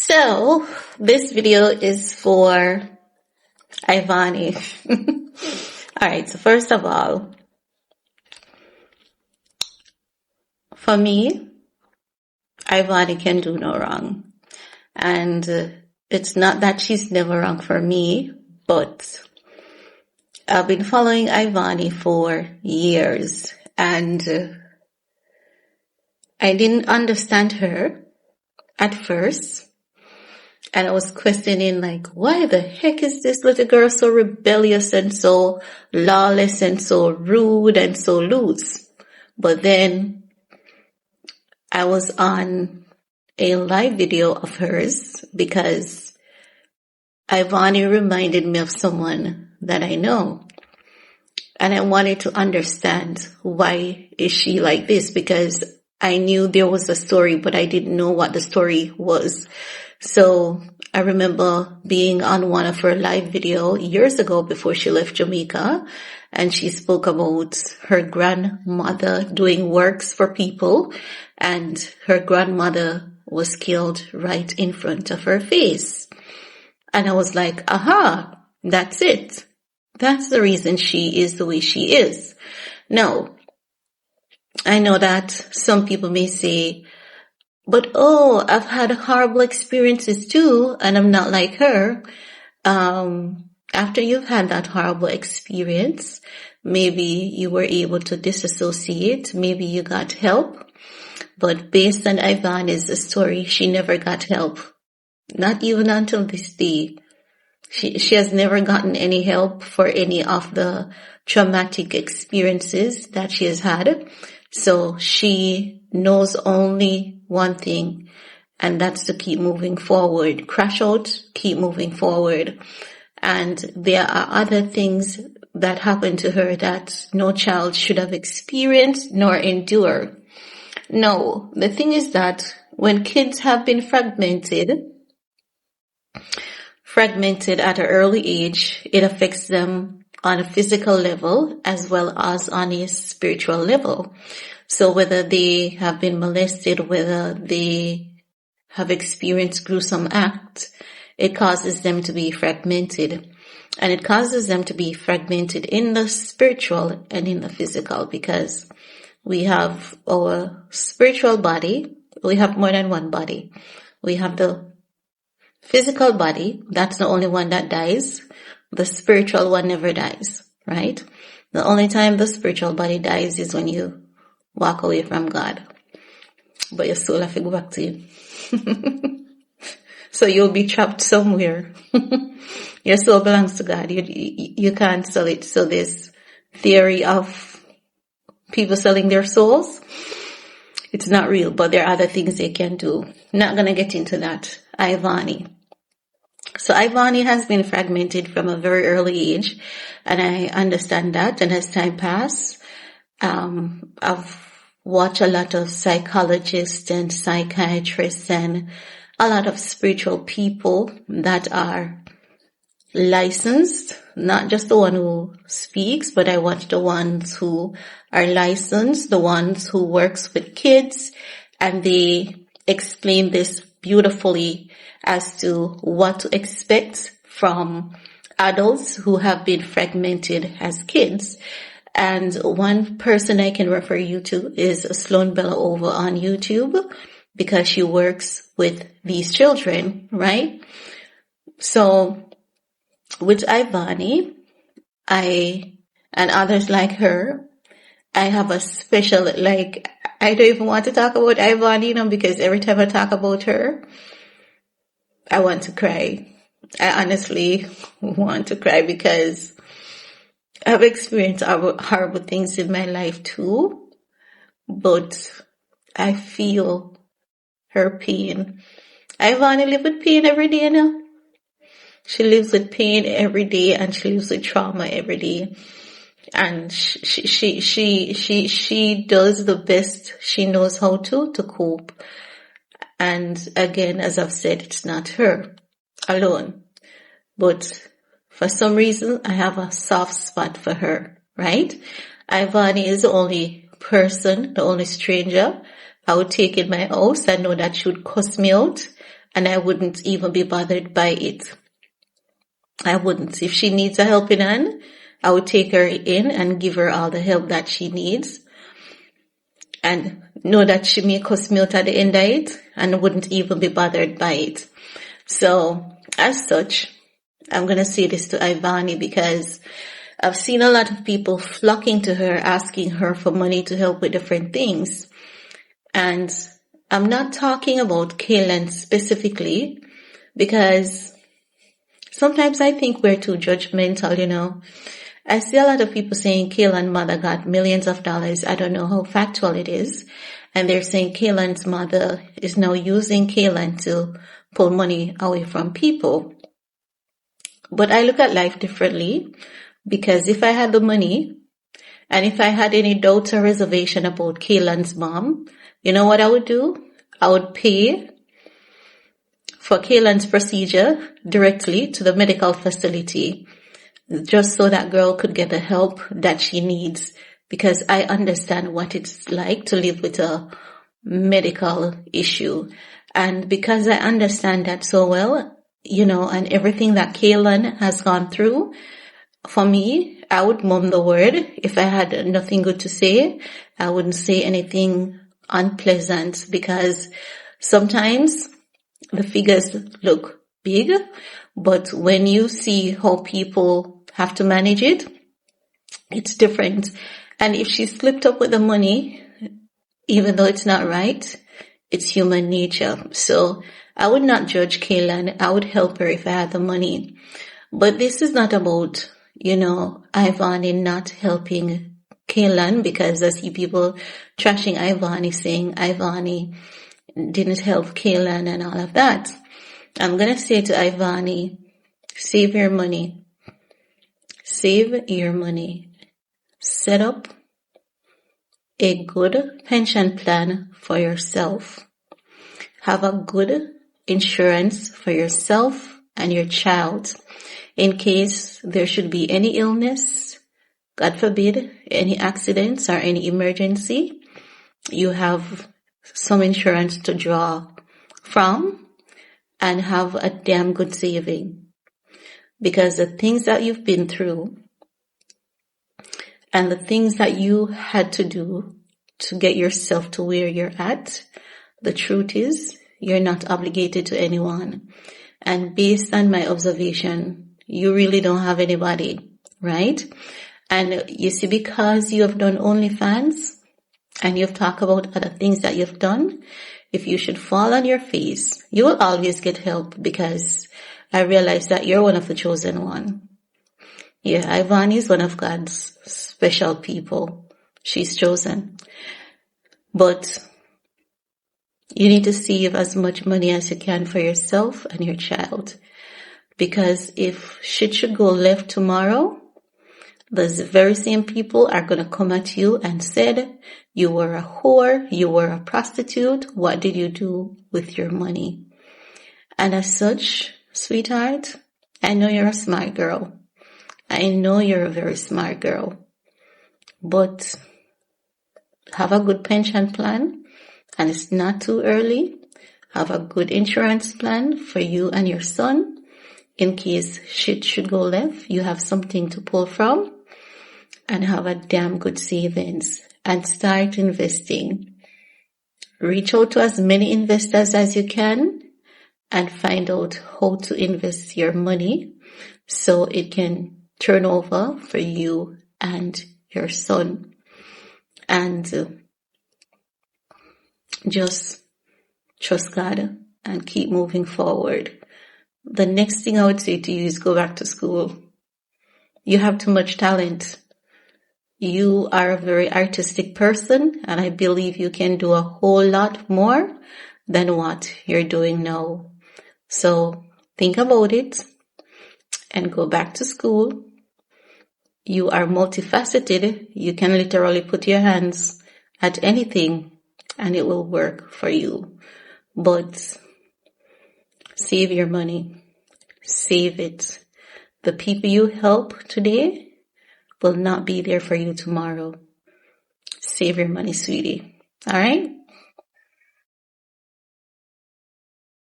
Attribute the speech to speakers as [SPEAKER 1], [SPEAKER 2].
[SPEAKER 1] So, this video is for Ivany. Alright, so first of all, for me, Ivany can do no wrong. And it's not that she's never wrong for me, but I've been following Ivany for years, and I didn't understand her at first. And I was questioning, like, why the heck is this little girl so rebellious and so lawless and so rude and so loose? But then I was on a live video of hers because Ivany reminded me of someone that I know. And I wanted to understand, why is she like this? Because I knew there was a story, but I didn't know what the story was. So I remember being on one of her live video years ago before she left Jamaica, and she spoke about her grandmother doing works for people, and her grandmother was killed right in front of her face. And I was like, aha, that's it. That's the reason she is the way she is. Now, I know that some people may say, but I've had horrible experiences too, and I'm not like her. After you've had that horrible experience, maybe you were able to disassociate, maybe you got help. But based on Ivany's story, she never got help. Not even until this day. She has never gotten any help for any of the traumatic experiences that she has had. So she knows only one thing, and that's to keep moving forward. Crash out, keep moving forward. And there are other things that happen to her that no child should have experienced nor endure. No, the thing is that when kids have been fragmented at an early age, it affects them on a physical level as well as on a spiritual level. So whether they have been molested, whether they have experienced gruesome acts, it causes them to be fragmented. And it causes them to be fragmented in the spiritual and in the physical, because we have our spiritual body. We have more than one body. We have the physical body. That's the only one that dies. The spiritual one never dies, right? The only time the spiritual body dies is when you walk away from God. But your soul have to go back to you. So you'll be trapped somewhere. Your soul belongs to God. You can't sell it. So this theory of people selling their souls, it's not real, but there are other things they can do. Not gonna get into that. Ivany. So Ivany has been fragmented from a very early age, and I understand that. And as time passes, I've watched a lot of psychologists and psychiatrists and a lot of spiritual people that are licensed, not just the one who speaks, but I watch the ones who are licensed, the ones who works with kids, and they explain this beautifully as to what to expect from adults who have been fragmented as kids. And one person I can refer you to is Sloan Bella over on YouTube, because she works with these children, right? So with Ivany, and others like her, I have a special, like, I don't even want to talk about Ivany, because every time I talk about her, I want to cry. I honestly want to cry, because I've experienced horrible things in my life too, but I feel her pain. Ivany lives with pain every day now. She lives with pain every day, and she lives with trauma every day. And she does the best she knows how to cope. And again, as I've said, it's not her alone. But for some reason, I have a soft spot for her, right? Ivany is the only person, the only stranger I would take in my house. I know that she would cuss me out. and I wouldn't even be bothered by it. I wouldn't. If she needs a helping hand, I would take her in and give her all the help that she needs, and know that she may cost me out at the end of it and wouldn't even be bothered by it. So as such, I'm going to say this to Ivany because I've seen a lot of people flocking to her, asking her for money to help with different things. And I'm not talking about Kaylin specifically because sometimes I think we're too judgmental, I see a lot of people saying Kaylan's mother got millions of dollars. I don't know how factual it is. And they're saying Kaylan's mother is now using Kaylan to pull money away from people. But I look at life differently because if I had the money and if I had any doubt or reservation about Kaylan's mom, you know what I would do? I would pay for Kaylan's procedure directly to the medical facility just so that girl could get the help that she needs, because I understand what it's like to live with a medical issue. And because I understand that so well, and everything that Kaylan has gone through, for me, I would mum the word. If I had nothing good to say, I wouldn't say anything unpleasant, because sometimes the figures look big, but when you see how people have to manage it, it's different. And if she slipped up with the money, even though it's not right, it's human nature. So I would not judge Kaylan. I would help her if I had the money. But this is not about, Ivany not helping Kaylan, because I see people trashing Ivany, saying Ivany didn't help Kaylan and all of that. I'm going to say to Ivany, save your money. Save your money. Set up a good pension plan for yourself. Have a good insurance for yourself and your child in case there should be any illness, God forbid, any accidents or any emergency. You have some insurance to draw from and have a damn good saving. Because the things that you've been through and the things that you had to do to get yourself to where you're at, the truth is you're not obligated to anyone. And based on my observation, you really don't have anybody, right? And you see, because you have done OnlyFans and you've talked about other things that you've done, if you should fall on your face, you will always get help, because I realize that you're one of the chosen one. Yeah, Ivany is one of God's special people. She's chosen. But you need to save as much money as you can for yourself and your child. Because if shit should go left tomorrow, those very same people are going to come at you and said, you were a whore, you were a prostitute, what did you do with your money? And as such, sweetheart, I know you're a smart girl. I know you're a very smart girl. But have a good pension plan, and it's not too early. Have a good insurance plan for you and your son. In case shit should go left, you have something to pull from. And have a damn good savings. And start investing. Reach out to as many investors as you can and find out how to invest your money so it can turn over for you and your son. And just trust God and keep moving forward. The next thing I would say to you is go back to school. You have too much talent. You are a very artistic person, and I believe you can do a whole lot more than what you're doing now. So think about it and go back to school. You are multifaceted. You can literally put your hands at anything and it will work for you. But save your money. Save it. The people you help today will not be there for you tomorrow. Save your money, sweetie. All right?